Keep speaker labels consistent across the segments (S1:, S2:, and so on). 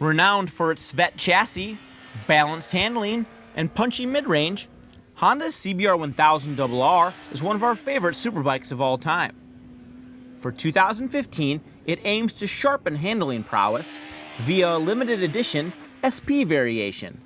S1: Renowned for its Svet chassis, balanced handling, and punchy mid-range, Honda's CBR1000RR is one of our favorite superbikes of all time. For 2015, it aims to sharpen handling prowess via a limited edition SP variation.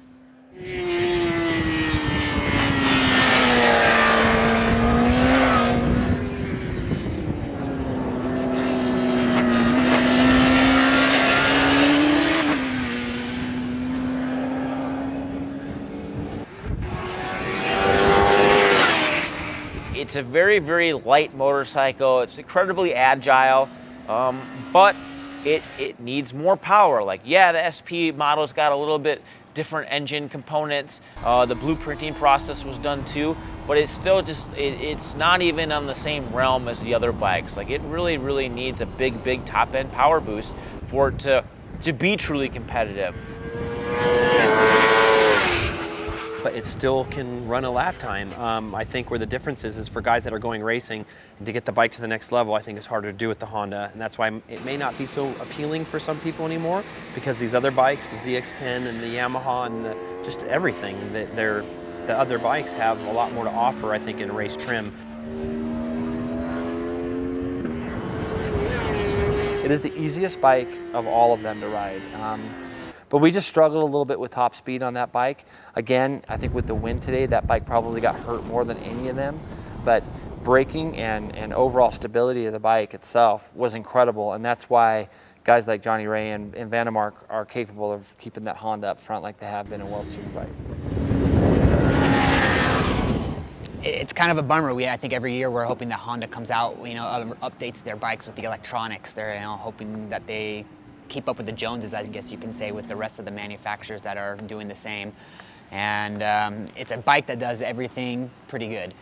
S1: It's a very, very light motorcycle. It's incredibly agile, but it needs more power. Like, yeah, the SP model's got a little bit different engine components. The blueprinting process was done too, but it's still just, it's not even on the same realm as the other bikes. Like, it really, really needs a big, big top-end power boost for it to be truly competitive.
S2: But it still can run a lap time. I think where the difference is for guys that are going racing, and to get the bike to the next level, I think it's harder to do with the Honda, and that's why it may not be so appealing for some people anymore, because these other bikes, the ZX-10 and the Yamaha and just everything, the other bikes have a lot more to offer, I think, in race trim.
S3: It is the easiest bike of all of them to ride. But we just struggled a little bit with top speed on that bike. Again, I think with the wind today, that bike probably got hurt more than any of them. But braking and overall stability of the bike itself was incredible. And that's why guys like Johnny Ray and Van der Mark are capable of keeping that Honda up front like they have been in World Superbike.
S4: It's kind of a bummer. I think every year we're hoping that Honda comes out, updates their bikes with the electronics. They're hoping that they keep up with the Joneses, I guess you can say, with the rest of the manufacturers that are doing the same. And it's a bike that does everything pretty good.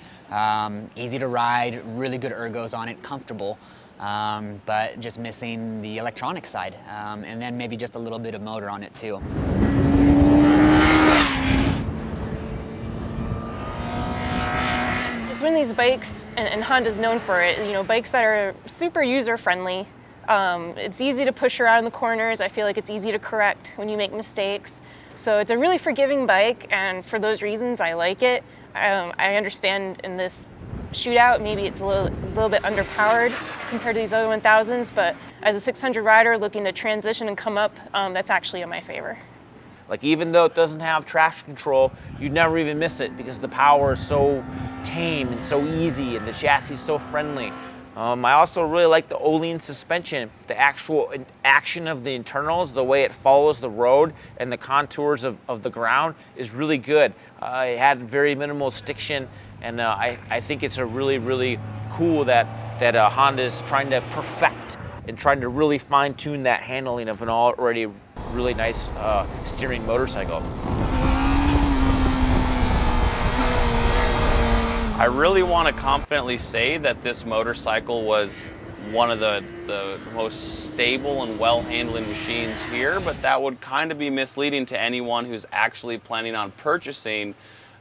S4: Easy to ride, really good ergos on it, comfortable, but just missing the electronic side. And then maybe just a little bit of motor on it too.
S5: It's one of these bikes, and Honda's known for it, bikes that are super user-friendly. It's easy to push around the corners. I feel like it's easy to correct when you make mistakes. So it's a really forgiving bike, and for those reasons, I like it. I understand in this shootout, maybe it's a little bit underpowered compared to these other 1000s, but as a 600 rider looking to transition and come up, that's actually in my favor.
S1: Like, even though it doesn't have traction control, you'd never even miss it because the power is so tame and so easy, and the chassis is so friendly. I also really like the Öhlins suspension. The actual action of the internals, the way it follows the road and the contours of the ground is really good. It had very minimal stiction, and I think it's a really, really cool that Honda is trying to perfect and trying to really fine-tune that handling of an already really nice steering motorcycle.
S6: I really want to confidently say that this motorcycle was one of the most stable and well-handling machines here, but that would kind of be misleading to anyone who's actually planning on purchasing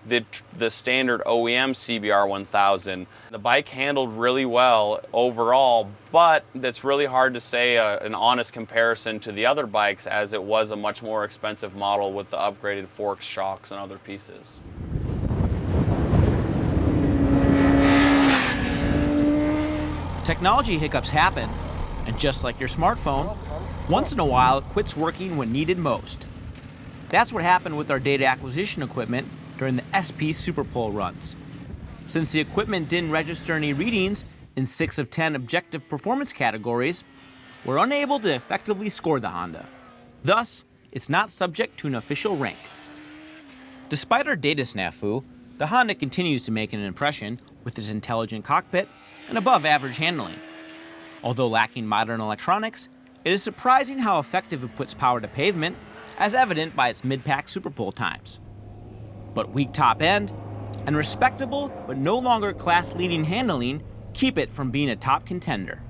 S6: the standard OEM CBR1000. The bike handled really well overall, but that's really hard to say an honest comparison to the other bikes, as it was a much more expensive model with the upgraded forks, shocks, and other pieces.
S1: Technology hiccups happen, and just like your smartphone, once in a while it quits working when needed most. That's what happened with our data acquisition equipment during the SP Superpole runs. Since the equipment didn't register any readings in 6 of 10 objective performance categories, we're unable to effectively score the Honda. Thus, it's not subject to an official rank. Despite our data snafu, the Honda continues to make an impression with its intelligent cockpit and above-average handling. Although lacking modern electronics, it is surprising how effective it puts power to pavement, as evident by its mid-pack superpole times. But weak top end and respectable but no longer class-leading handling keep it from being a top contender.